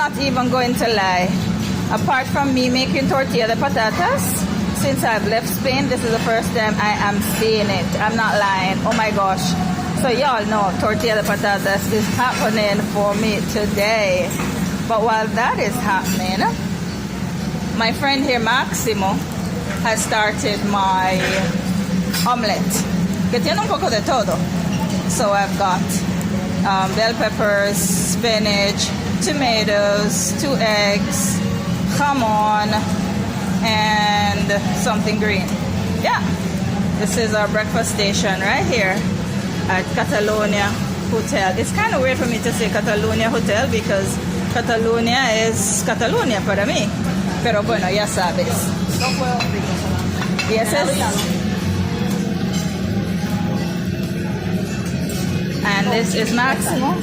not even going to lie. Apart from me making tortilla de patatas, since I've left Spain, this is the first time I am seeing it. I'm not lying. Oh my gosh. So y'all know tortilla de patatas is happening for me today. But while that is happening, my friend here, Maximo, has started my omelette. Que tiene un poco de todo. So I've got bell peppers, spinach, tomatoes, 2 eggs, jamon, and something green. Yeah, this is our breakfast station right here at Catalonia Hotel. It's kind of weird for me to say Catalonia Hotel because Catalonia es Catalonia para mí. Pero bueno, ya sabes. Yes, and this is Maximo.